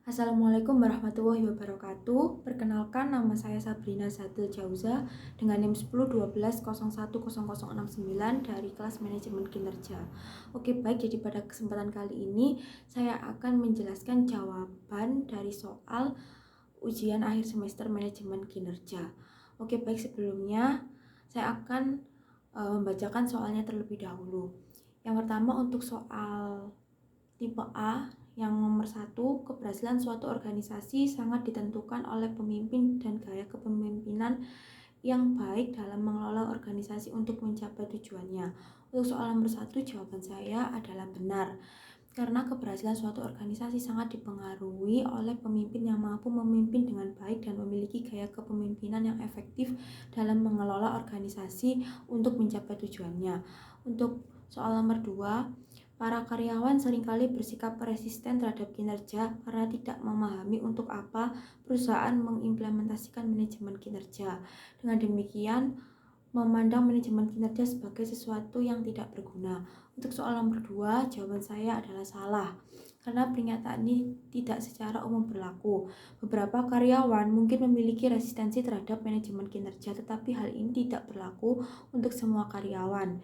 Assalamualaikum warahmatullahi wabarakatuh. Perkenalkan, nama saya Sabrina Zatil Jauza dengan NIM 1012010069 dari kelas manajemen kinerja. Oke, baik, jadi pada kesempatan kali ini saya akan menjelaskan jawaban dari soal ujian akhir semester manajemen kinerja. Oke, baik, sebelumnya saya akan membacakan soalnya terlebih dahulu. Yang pertama, untuk soal tipe A, yang nomor 1, keberhasilan suatu organisasi sangat ditentukan oleh pemimpin dan gaya kepemimpinan yang baik dalam mengelola organisasi untuk mencapai tujuannya. Untuk soal nomor 1, jawaban saya adalah benar. Karena keberhasilan suatu organisasi sangat dipengaruhi oleh pemimpin yang mampu memimpin dengan baik dan memiliki gaya kepemimpinan yang efektif dalam mengelola organisasi untuk mencapai tujuannya. Untuk soal nomor 2, para karyawan seringkali bersikap resisten terhadap kinerja karena tidak memahami untuk apa perusahaan mengimplementasikan manajemen kinerja. Dengan demikian, memandang manajemen kinerja sebagai sesuatu yang tidak berguna. Untuk soal nomor 2, jawaban saya adalah salah. Karena pernyataan ini tidak secara umum berlaku. Beberapa karyawan mungkin memiliki resistensi terhadap manajemen kinerja, tetapi hal ini tidak berlaku untuk semua karyawan.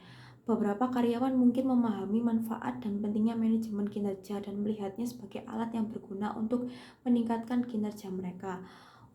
Beberapa karyawan mungkin memahami manfaat dan pentingnya manajemen kinerja dan melihatnya sebagai alat yang berguna untuk meningkatkan kinerja mereka.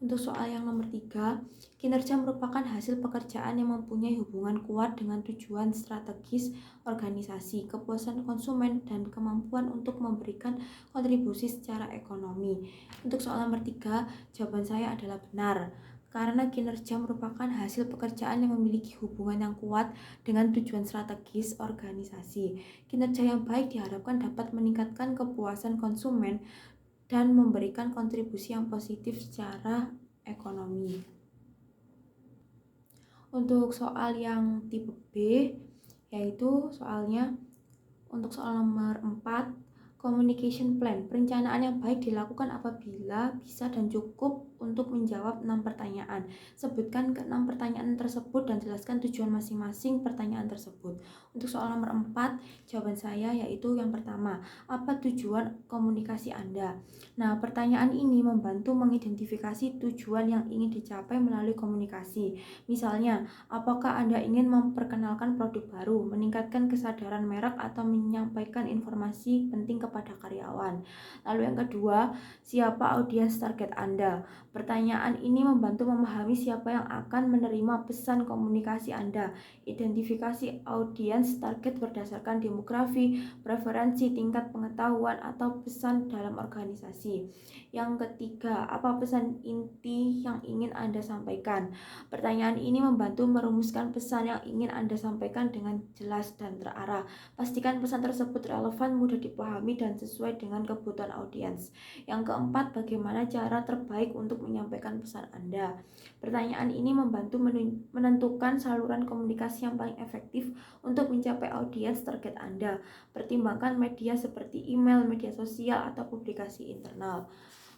Untuk soal yang nomor 3, kinerja merupakan hasil pekerjaan yang mempunyai hubungan kuat dengan tujuan strategis organisasi, kepuasan konsumen, dan kemampuan untuk memberikan kontribusi secara ekonomi. Untuk soal nomor 3, jawaban saya adalah benar. Karena kinerja merupakan hasil pekerjaan yang memiliki hubungan yang kuat dengan tujuan strategis organisasi. Kinerja yang baik diharapkan dapat meningkatkan kepuasan konsumen dan memberikan kontribusi yang positif secara ekonomi. Untuk soal yang tipe B, yaitu soalnya untuk soal nomor 4, communication plan. Perencanaan yang baik dilakukan apabila bisa dan cukup untuk menjawab 6 pertanyaan. Sebutkan ke-6 pertanyaan tersebut dan jelaskan tujuan masing-masing pertanyaan tersebut. Untuk soal nomor 4, jawaban saya yaitu yang pertama, apa tujuan komunikasi Anda? Nah, pertanyaan ini membantu mengidentifikasi tujuan yang ingin dicapai melalui komunikasi. Misalnya, apakah Anda ingin memperkenalkan produk baru, meningkatkan kesadaran merek, atau menyampaikan informasi penting kepada karyawan? Lalu yang kedua, siapa audiens target Anda? Pertanyaan ini membantu memahami siapa yang akan menerima pesan komunikasi Anda. Identifikasi audiens target berdasarkan demografi, preferensi, tingkat pengetahuan, atau pesan dalam organisasi. Yang ketiga, apa pesan inti yang ingin Anda sampaikan? Pertanyaan ini membantu merumuskan pesan yang ingin Anda sampaikan dengan jelas dan terarah. Pastikan pesan tersebut relevan, mudah dipahami, dan sesuai dengan kebutuhan audiens. Yang keempat, bagaimana cara terbaik untuk menyampaikan pesan Anda? Pertanyaan ini membantu menentukan saluran komunikasi yang paling efektif untuk mencapai audiens target Anda. Pertimbangkan media seperti email, media sosial, atau publikasi internal.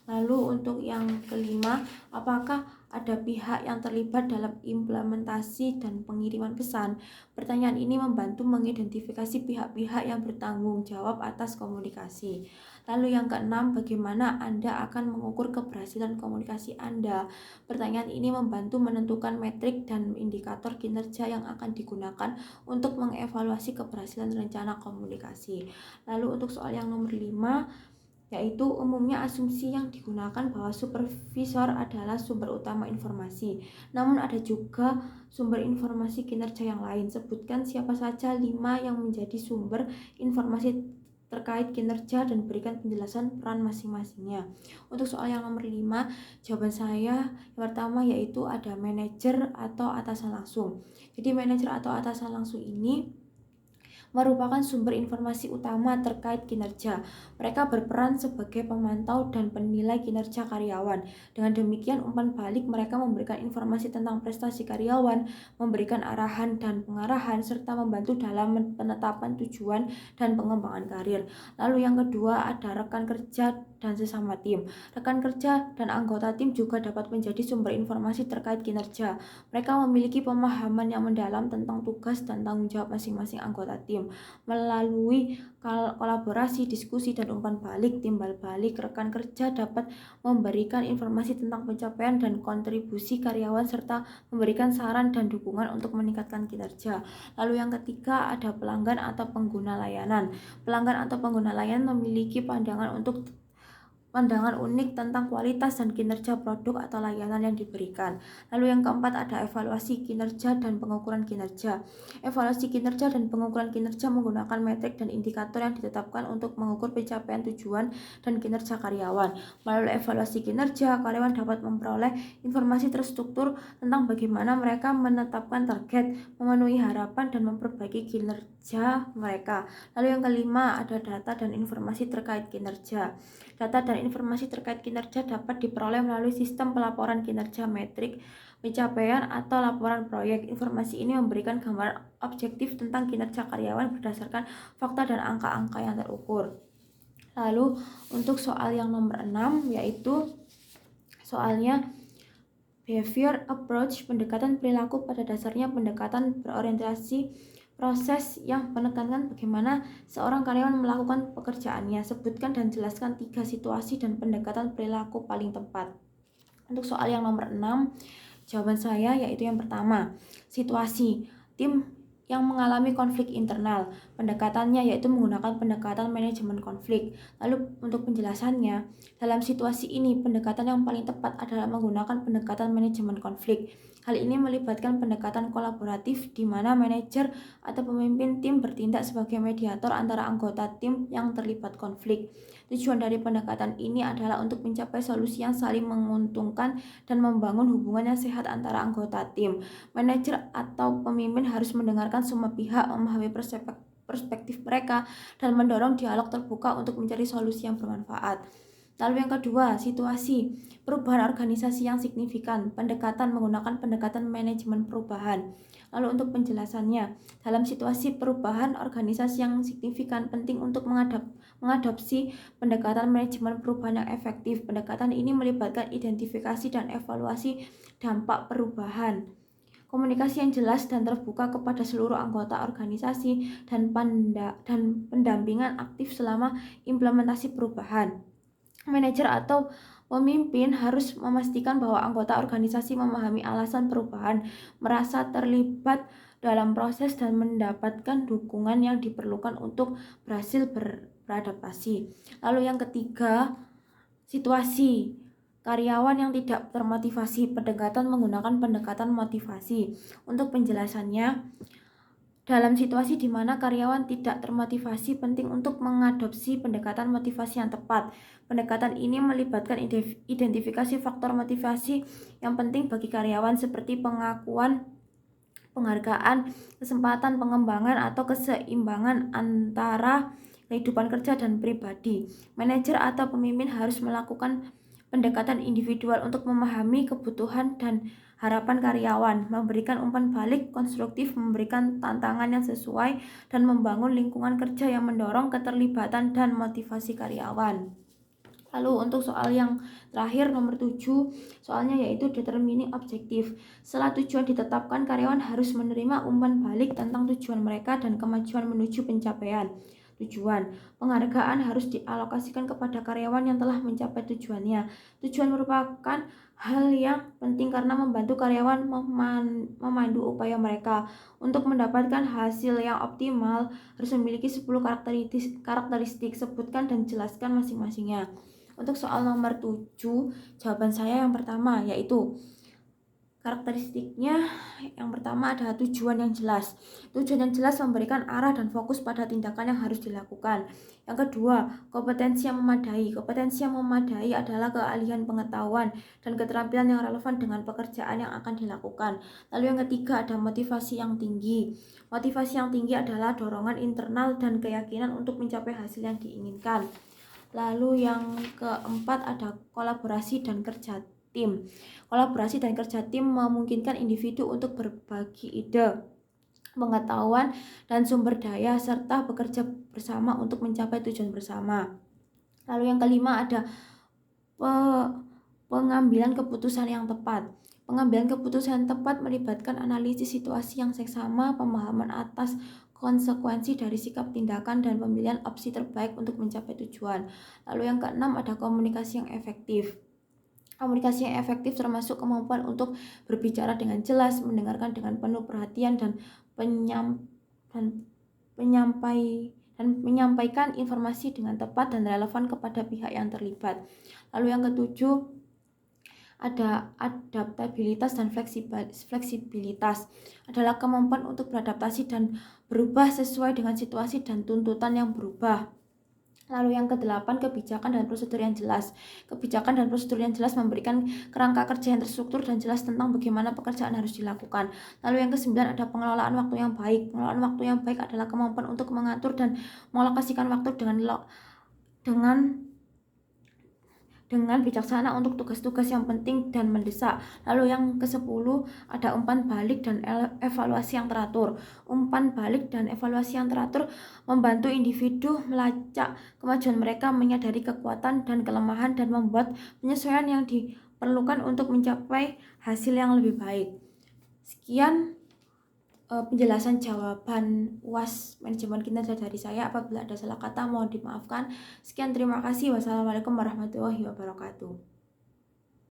Lalu untuk yang kelima, apakah ada pihak yang terlibat dalam implementasi dan pengiriman pesan? Pertanyaan ini membantu mengidentifikasi pihak-pihak yang bertanggung jawab atas komunikasi. Lalu yang keenam, bagaimana Anda akan mengukur keberhasilan komunikasi Anda? Pertanyaan ini membantu menentukan metrik dan indikator kinerja yang akan digunakan untuk mengevaluasi keberhasilan rencana komunikasi. Lalu untuk soal yang nomor 5, yaitu umumnya asumsi yang digunakan bahwa supervisor adalah sumber utama informasi. Namun ada juga sumber informasi kinerja yang lain. Sebutkan siapa saja 5 yang menjadi sumber informasi terkait kinerja dan berikan penjelasan peran masing-masingnya. Untuk soal yang nomor 5, jawaban saya yang pertama yaitu ada manajer atau atasan langsung. Jadi manajer atau atasan langsung ini merupakan sumber informasi utama terkait kinerja. Mereka berperan sebagai pemantau dan penilai kinerja karyawan. Dengan demikian, umpan balik mereka memberikan informasi tentang prestasi karyawan, memberikan arahan dan pengarahan, serta membantu dalam penetapan tujuan dan pengembangan karir. Lalu yang kedua, ada rekan kerja dan sesama tim. Rekan kerja dan anggota tim juga dapat menjadi sumber informasi terkait kinerja. Mereka memiliki pemahaman yang mendalam tentang tugas dan tanggung jawab masing-masing anggota tim. Melalui kolaborasi, diskusi, dan umpan balik, timbal balik, rekan kerja dapat memberikan informasi tentang pencapaian dan kontribusi karyawan serta memberikan saran dan dukungan untuk meningkatkan kinerja. Lalu yang ketiga ada pelanggan atau pengguna layanan. Pelanggan atau pengguna layanan memiliki pandangan unik tentang kualitas dan kinerja produk atau layanan yang diberikan. Lalu yang keempat ada evaluasi kinerja dan pengukuran kinerja. Evaluasi kinerja dan pengukuran kinerja menggunakan metrik dan indikator yang ditetapkan untuk mengukur pencapaian tujuan dan kinerja karyawan. Melalui evaluasi kinerja, karyawan dapat memperoleh informasi terstruktur tentang bagaimana mereka menetapkan target, memenuhi harapan, dan memperbaiki kinerja mereka. Lalu yang kelima ada data dan informasi terkait kinerja. Data dan informasi terkait kinerja dapat diperoleh melalui sistem pelaporan kinerja metrik, pencapaian, atau laporan proyek. Informasi ini memberikan gambaran objektif tentang kinerja karyawan berdasarkan fakta dan angka-angka yang terukur. Lalu untuk soal yang nomor 6 yaitu soalnya behavior approach, pendekatan perilaku pada dasarnya pendekatan berorientasi proses yang menekankan bagaimana seorang karyawan melakukan pekerjaannya. Sebutkan dan jelaskan 3 situasi dan pendekatan perilaku paling tepat. Untuk soal yang nomor 6, jawaban saya yaitu yang pertama, situasi. Tim yang mengalami konflik internal. Pendekatannya yaitu menggunakan pendekatan manajemen konflik. Lalu untuk penjelasannya, dalam situasi ini pendekatan yang paling tepat adalah menggunakan pendekatan manajemen konflik. Hal ini melibatkan pendekatan kolaboratif di mana manajer atau pemimpin tim bertindak sebagai mediator antara anggota tim yang terlibat konflik. Tujuan dari pendekatan ini adalah untuk mencapai solusi yang saling menguntungkan dan membangun hubungan yang sehat antara anggota tim. Manajer atau pemimpin harus mendengarkan semua pihak, memahami perspektif mereka, dan mendorong dialog terbuka untuk mencari solusi yang bermanfaat. Lalu yang kedua, situasi perubahan organisasi yang signifikan. Pendekatan menggunakan pendekatan manajemen perubahan. Lalu untuk penjelasannya, dalam situasi perubahan organisasi yang signifikan penting untuk mengadopsi pendekatan manajemen perubahan yang efektif. Pendekatan ini melibatkan identifikasi dan evaluasi dampak perubahan, komunikasi yang jelas dan terbuka kepada seluruh anggota organisasi, dan pendampingan aktif selama implementasi perubahan. Manajer atau pemimpin harus memastikan bahwa anggota organisasi memahami alasan perubahan, merasa terlibat dalam proses, dan mendapatkan dukungan yang diperlukan untuk berhasil beradaptasi. Lalu yang ketiga, situasi. Karyawan yang tidak termotivasi. Pendekatan menggunakan pendekatan motivasi. Untuk penjelasannya, dalam situasi di mana karyawan tidak termotivasi, penting untuk mengadopsi pendekatan motivasi yang tepat. Pendekatan ini melibatkan identifikasi faktor motivasi yang penting bagi karyawan seperti pengakuan, penghargaan, kesempatan pengembangan, atau keseimbangan antara kehidupan kerja dan pribadi. Manajer atau pemimpin harus melakukan pendekatan individual untuk memahami kebutuhan dan harapan karyawan, memberikan umpan balik konstruktif, memberikan tantangan yang sesuai, dan membangun lingkungan kerja yang mendorong keterlibatan dan motivasi karyawan. Lalu untuk soal yang terakhir nomor 7, soalnya yaitu determining objektif. Setelah tujuan ditetapkan, karyawan harus menerima umpan balik tentang tujuan mereka dan kemajuan menuju pencapaian tujuan. Penghargaan harus dialokasikan kepada karyawan yang telah mencapai tujuannya. Tujuan merupakan hal yang penting karena membantu karyawan memandu upaya mereka. Untuk mendapatkan hasil yang optimal harus memiliki 10 karakteristik. Sebutkan dan jelaskan masing-masingnya. Untuk soal nomor 7, jawaban saya yang pertama yaitu karakteristiknya yang pertama adalah tujuan yang jelas. Tujuan yang jelas memberikan arah dan fokus pada tindakan yang harus dilakukan. Yang kedua, kompetensi yang memadai. Kompetensi yang memadai adalah keahlian, pengetahuan, dan keterampilan yang relevan dengan pekerjaan yang akan dilakukan. Lalu yang ketiga ada motivasi yang tinggi. Motivasi yang tinggi adalah dorongan internal dan keyakinan untuk mencapai hasil yang diinginkan. Lalu yang keempat ada kolaborasi dan kerja tim. Kolaborasi dan kerja tim memungkinkan individu untuk berbagi ide, pengetahuan, dan sumber daya serta bekerja bersama untuk mencapai tujuan bersama. Lalu yang kelima ada pengambilan keputusan yang tepat. Pengambilan keputusan tepat melibatkan analisis situasi yang seksama, pemahaman atas konsekuensi dari sikap tindakan, dan pemilihan opsi terbaik untuk mencapai tujuan. Lalu yang keenam ada komunikasi yang efektif. Komunikasi yang efektif termasuk kemampuan untuk berbicara dengan jelas, mendengarkan dengan penuh perhatian, dan menyampaikan informasi dengan tepat dan relevan kepada pihak yang terlibat. Lalu yang ketujuh ada adaptabilitas dan fleksibilitas, adalah kemampuan untuk beradaptasi dan berubah sesuai dengan situasi dan tuntutan yang berubah. Lalu yang kedelapan, kebijakan dan prosedur yang jelas. Kebijakan dan prosedur yang jelas memberikan kerangka kerja yang terstruktur dan jelas tentang bagaimana pekerjaan harus dilakukan. Lalu yang kesembilan ada pengelolaan waktu yang baik. Pengelolaan waktu yang baik adalah kemampuan untuk mengatur dan mengalokasikan waktu dengan bijaksana untuk tugas-tugas yang penting dan mendesak. Lalu yang ke-10 ada umpan balik dan evaluasi yang teratur. Umpan balik dan evaluasi yang teratur membantu individu melacak kemajuan mereka, menyadari kekuatan dan kelemahan, dan membuat penyesuaian yang diperlukan untuk mencapai hasil yang lebih baik. Sekian penjelasan jawaban UAS manajemen kinerja dari saya. Apabila ada salah kata mohon dimaafkan. Sekian, terima kasih. Wassalamualaikum warahmatullahi wabarakatuh.